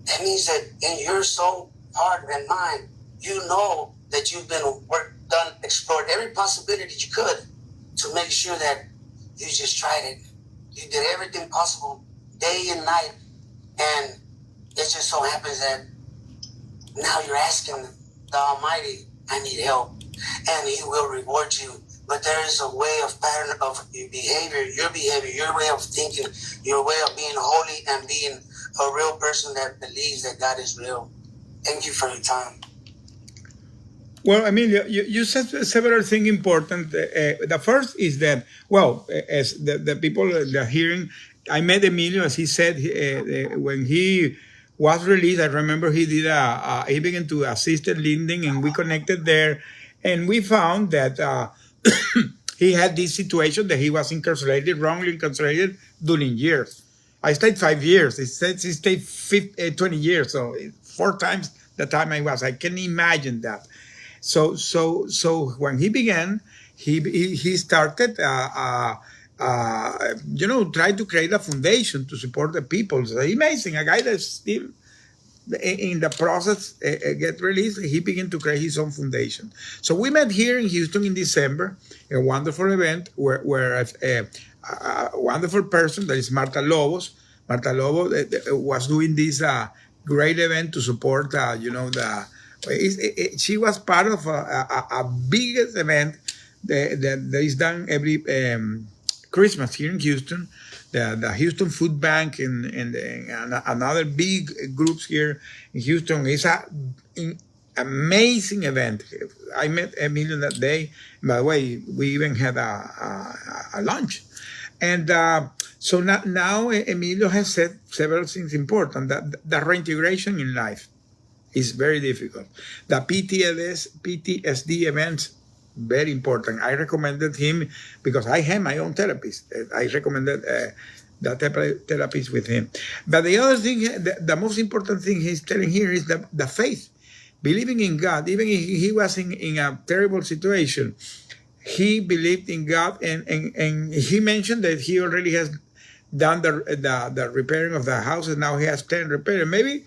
that means that in your soul, heart, and mind, you know that you've been explored every possibility you could to make sure that you just tried it. You did everything possible, day and night, and it just so happens that now you're asking the Almighty, I need help, and He will reward you. But there is a way of pattern of your behavior, your way of thinking, your way of being holy and being a real person that believes that God is real. Thank you for your time. Well, Emilio, you said several things important. The first is that, well, as the people that are hearing, I met Emilio, as he said, when he was released, I remember he did he began to assisted Linden, and we connected there, and we found that he had this situation that he was incarcerated, wrongly incarcerated during years. I stayed 5 years. He stayed 20 years, so 4 times the time I was. I can imagine that. So when he began, he started, try to create a foundation to support the people. It's amazing. A guy that's still in the process get released, he began to create his own foundation. So we met here in Houston in December, a wonderful event where a wonderful person that is Marta Lobos. Marta Lobos was doing this great event to support, she was part of a biggest event that is done every Christmas here in Houston. The Houston Food Bank and another big groups here in Houston. It's an amazing event. I met Emilio that day. By the way, we even had a lunch. And so now Emilio has said several things important. That the reintegration in life is very difficult. The PTSD events, very important. I recommended him because I have my own therapist. I recommended the therapist with him. But the other thing, the most important thing he's telling here is the faith, believing in God. Even if he was in a terrible situation, he believed in God, and he mentioned that he already has done the repairing of the house, and now he has 10 repairs. Maybe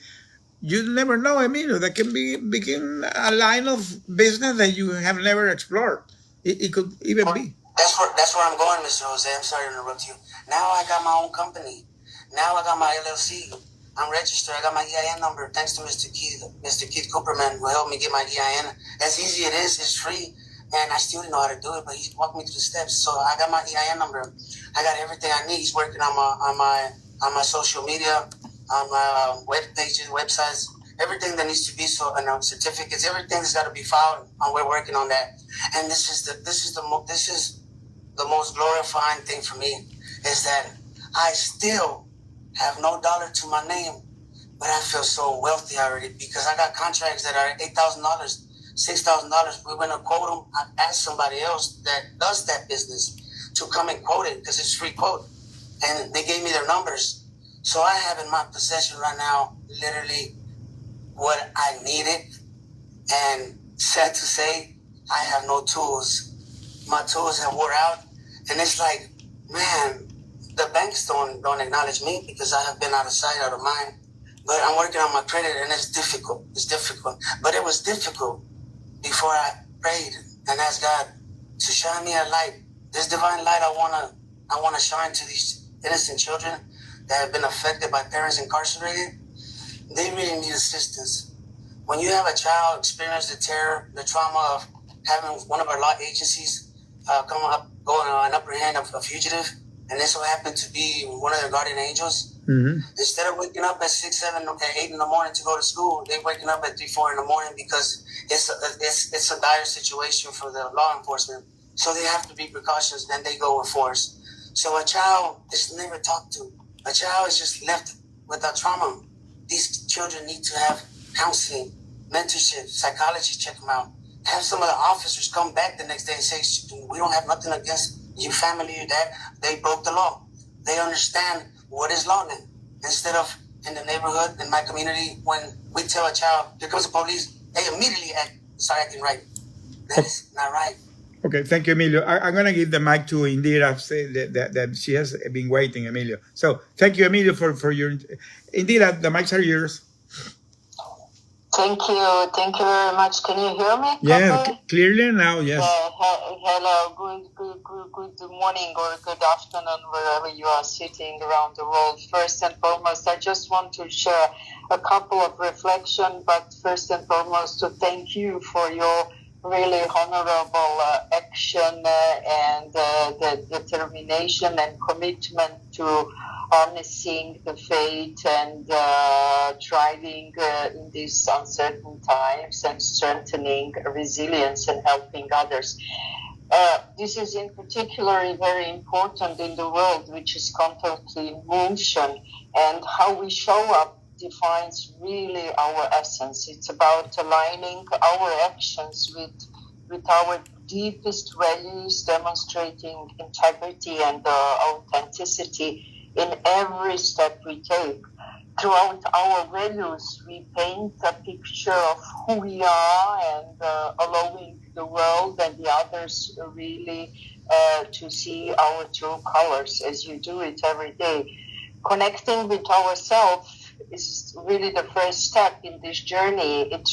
you never know, Emilio, that can begin a line of business that you have never explored. It could even be. That's where I'm going, Mr. Jose. I'm sorry to interrupt you. Now I got my own company. Now I got my LLC. I'm registered. I got my EIN number. Thanks to Mr. Keith Cooperman, who helped me get my EIN. As easy it is, it's free. And I still didn't know how to do it, but he walked me through the steps. So I got my EIN number. I got everything I need. He's working on my social media, on my web pages, websites, everything that needs to be certificates, everything's got to be filed, and we're working on that. And this is the most glorifying thing for me, is that I still have no dollar to my name, but I feel so wealthy already because I got contracts that are $8,000, $6,000. We're going to quote them. I asked somebody else that does that business to come and quote it because it's free quote, and they gave me their numbers. So I have in my possession right now literally what I needed, and sad to say, I have no tools. My tools have wore out, and it's like, man, the banks don't acknowledge me because I have been out of sight, out of mind. But I'm working on my credit, and it's difficult. It's difficult. But it was difficult before I prayed and asked God to shine me a light. This divine light I wanna shine to these innocent children that have been affected by parents incarcerated. They really need assistance. When you have a child experience the terror, the trauma of having one of our law agencies go on an upper hand of a fugitive, and this will happen to be one of their guardian angels, Instead of waking up at 6, 7, 8 in the morning to go to school, they're waking up at 3, 4 in the morning because it's a dire situation for the law enforcement. So they have to be precautions. Then they go with force. So a child is never talked to. A child is just left without trauma. These children need to have counseling, mentorship, psychology, check them out. Have some of the officers come back the next day and say, we don't have nothing against your family or that. They broke the law. They understand what is law now. Instead of in the neighborhood, in my community, when we tell a child, here comes the police, they immediately start acting right. That's not right. Okay, thank you, Emilio. I'm going to give the mic to Indira, say that she has been waiting, Emilio. So thank you, Emilio, for your... Indira, the mics are yours. Thank you. Thank you very much. Can you hear me? Yeah, clearly now, yes. Hello. Good morning or good afternoon, wherever you are sitting around the world. First and foremost, I just want to share a couple of reflections, but first and foremost, to thank you for your really honorable action and the determination and commitment to harnessing the faith and thriving in these uncertain times and strengthening resilience and helping others. This is in particular very important in the world which is constantly in motion, and how we show up defines really our essence. It's about aligning our actions with our deepest values, demonstrating integrity and authenticity in every step we take. Throughout our values, we paint a picture of who we are and allowing the world and the others really to see our true colors as you do it every day. Connecting with ourselves is really the first step in this journey. It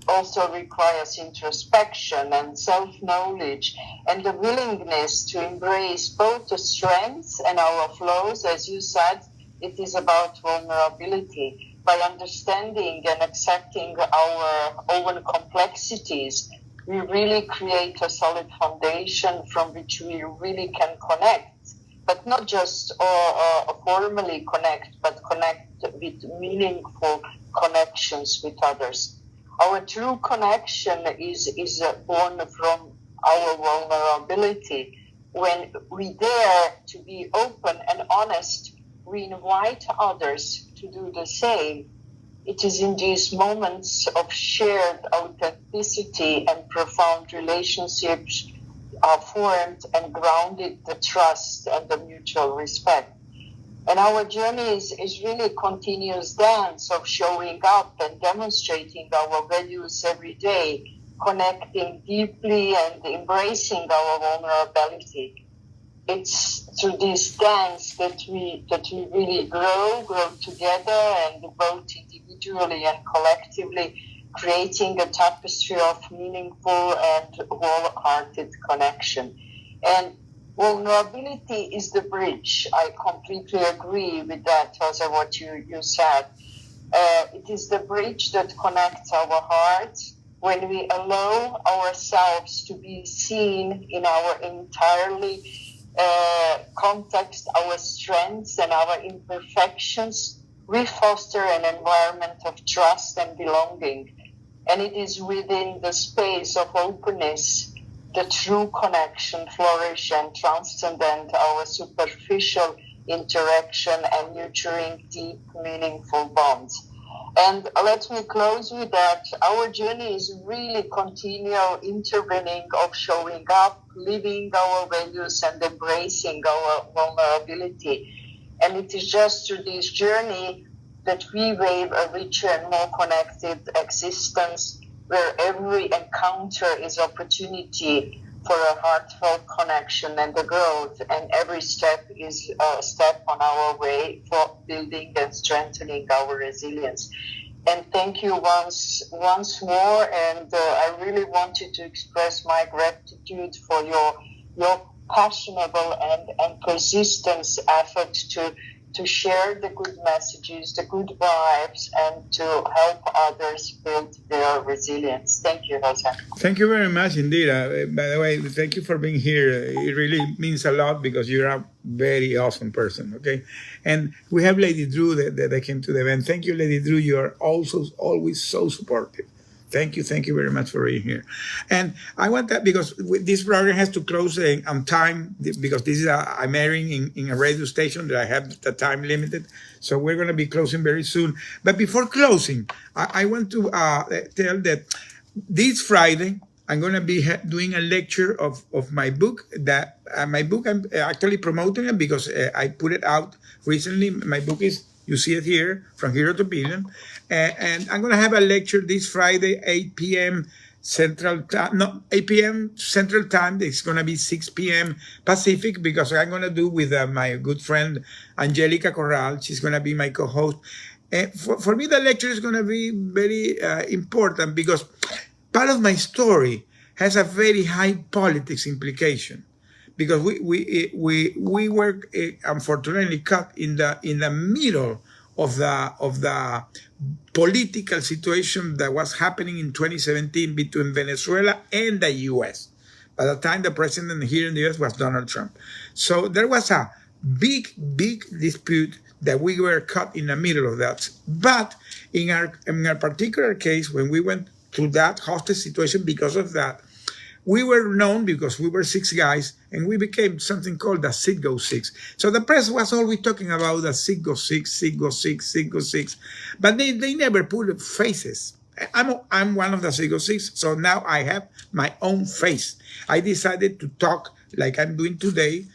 also requires introspection and self-knowledge and the willingness to embrace both the strengths and our flaws. As you said, it is about vulnerability. By understanding and accepting our own complexities, we really create a solid foundation from which we really can connect, but not just formally connect, but connect with meaningful connections with others. Our true connection is born from our vulnerability. When we dare to be open and honest, we invite others to do the same. It is in these moments of shared authenticity and profound relationships are formed and grounded the trust and the mutual respect. And our journey is really a continuous dance of showing up and demonstrating our values every day, connecting deeply and embracing our vulnerability. It's through this dance that we really grow together, and both individually and collectively, creating a tapestry of meaningful and wholehearted connection. And vulnerability is the bridge. I completely agree with that, as what you said. It is the bridge that connects our hearts. When we allow ourselves to be seen in our entirely context, our strengths and our imperfections, we foster an environment of trust and belonging. And it is within the space of openness the true connection flourish and transcend our superficial interaction and nurturing deep, meaningful bonds. And let me close with that. Our journey is really continual intervening of showing up, living our values and embracing our vulnerability. And it is just through this journey that we weave a richer and more connected existence, where every encounter is opportunity for a heartfelt connection and the growth, and every step is a step on our way for building and strengthening our resilience. And thank you once more, and I really wanted to express my gratitude for your passionable and persistent effort to to share the good messages, the good vibes, and to help others build their resilience. Thank you, Jose. Thank you very much indeed. By the way, thank you for being here. It really means a lot because you're a very awesome person, okay? And we have Lady Drew that came to the event. Thank you, Lady Drew. You are also always so supportive. Thank you very much for being here. And I want that because this program has to close on time because this is I'm airing in a radio station that I have the time limited. So we're going to be closing very soon. But before closing, I want to tell that this Friday, I'm going to be doing a lecture of my book. That my book, I'm actually promoting it because I put it out recently. My book is, you see it here, From Hero to Billion. And I'm going to have a lecture this Friday, 8 p.m. Central Time. No, 8 p.m. Central Time. It's going to be 6 p.m. Pacific because I'm going to do with my good friend, Angelica Corral. She's going to be my co-host. And for me, the lecture is going to be very important because part of my story has a very high politics implication. Because we were unfortunately caught in the middle of the political situation that was happening in 2017 between Venezuela and the U.S. By the time the president here in the U.S. was Donald Trump. So there was a big dispute that we were caught in the middle of that. But in our particular case, when we went through that hostage situation because of that, we were known because we were 6 guys, and we became something called the Citgo Six. So the press was always talking about the Citgo Six, Citgo Six, Citgo Six, but they never put faces. I'm one of the Citgo Six, so now I have my own face. I decided to talk like I'm doing today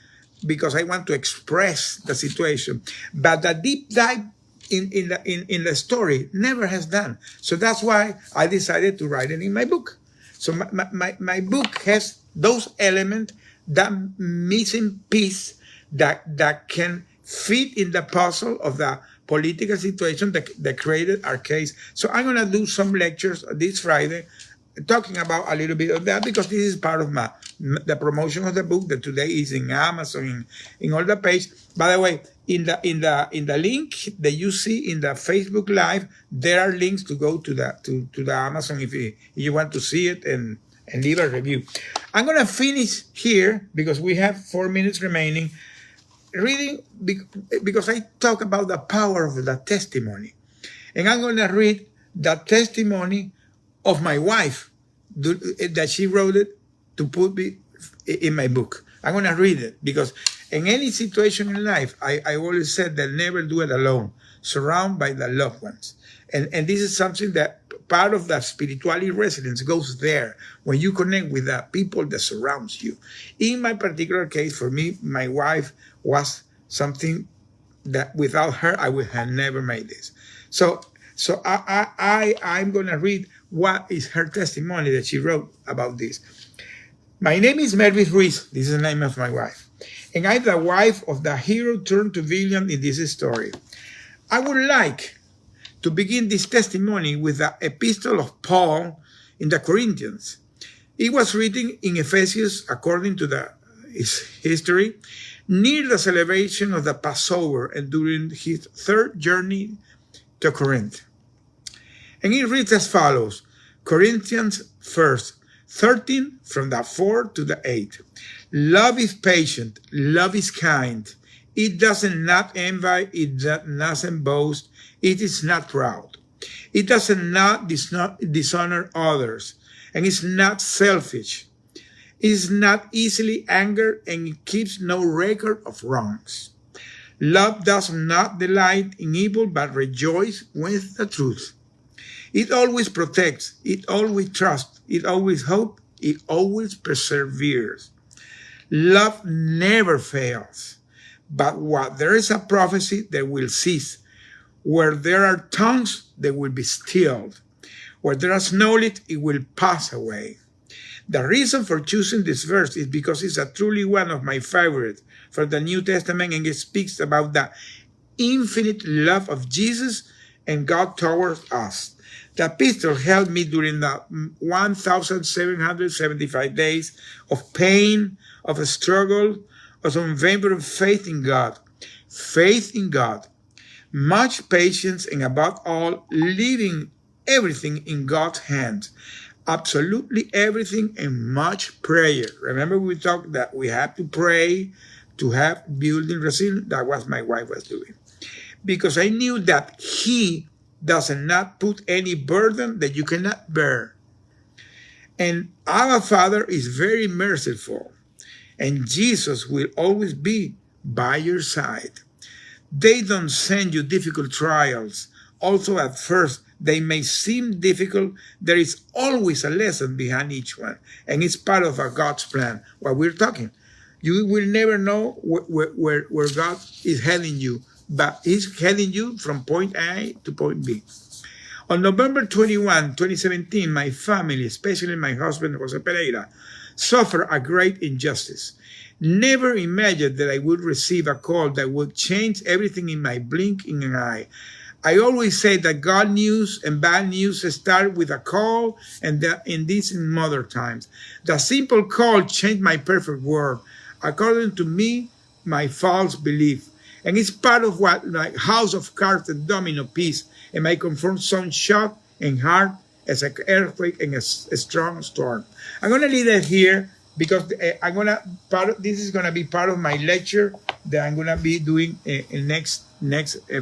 because I want to express the situation. But the deep dive in the story never has done. So that's why I decided to write it in my book. So my book has those elements, that missing piece that can fit in the puzzle of the political situation that created our case. So I'm going to do some lectures this Friday talking about a little bit of that because this is part of the promotion of the book that today is in Amazon, in all the page. By the way, in the link that you see in the Facebook Live, there are links to go to the Amazon if you want to see it and leave a review. I'm going to finish here because we have 4 minutes remaining. Reading because I talk about the power of the testimony, and I'm going to read the testimony of my wife that she wrote it to put me in my book. I'm going to read it because in any situation in life, I always said that never do it alone. Surround by the loved ones. And this is something that part of the spirituality resilience goes there when you connect with the people that surrounds you. In my particular case, for me, my wife was something that without her, I would have never made this. So I'm going to read what is her testimony that she wrote about this. My name is Mervis Ruiz. This is the name of my wife. And I'm the wife of the hero turned to villain in this story. I would like to begin this testimony with the epistle of Paul in the Corinthians. It was written in Ephesus, according to his history, near the celebration of the Passover and during his 3rd journey to Corinth. And it reads as follows, Corinthians 1, 13 from the 4 to the 8. Love is patient, love is kind. It does not envy, it doesn't boast, it is not proud. It does not dishonor others, and is not selfish. It is not easily angered, and it keeps no record of wrongs. Love does not delight in evil, but rejoices with the truth. It always protects, it always trusts, it always hopes, it always perseveres. Love never fails, but what there is a prophecy that will cease. Where there are tongues, they will be stilled. Where there is knowledge, it will pass away. The reason for choosing this verse is because it's truly one of my favorites from the New Testament, and it speaks about the infinite love of Jesus and God towards us. The epistle helped me during the 1,775 days of pain, of a struggle, of unwavering faith in God. faith in God, much patience, and above all, leaving everything in God's hands. Absolutely everything, and much prayer. Remember we talked that we have to pray to have building resilience. That was my wife was doing. Because I knew that he does not put any burden that you cannot bear. And our Father is very merciful. And Jesus will always be by your side. They don't send you difficult trials. Also, at first, they may seem difficult. There is always a lesson behind each one. And it's part of God's plan, what we're talking. You will never know where God is heading you, but He's heading you from point A to point B. On November 21, 2017, my family, especially my husband, Jose Pereira, suffered a great injustice. Never imagined that I would receive a call that would change everything in my blinking an eye. I always say that God news and bad news start with a call, and that in these modern times. The simple call changed my perfect world. According to me, my false belief. And it's part of what like house of cards and domino piece, and my confront some shock and hard as an earthquake and a strong storm. I'm gonna leave it here because this is gonna be part of my lecture that I'm gonna be doing next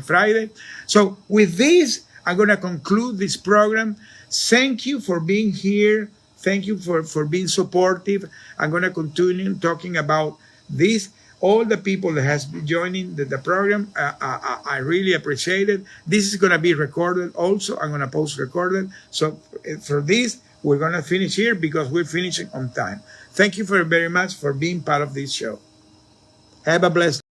Friday. So with this, I'm gonna conclude this program. Thank you for being here. Thank you for being supportive. I'm gonna continue talking about this. All the people that has been joining the program, I really appreciate it. This is going to be recorded also. I'm going to post recorded. So for this, we're going to finish here because we're finishing on time. Thank you very much for being part of this show. Have a blessed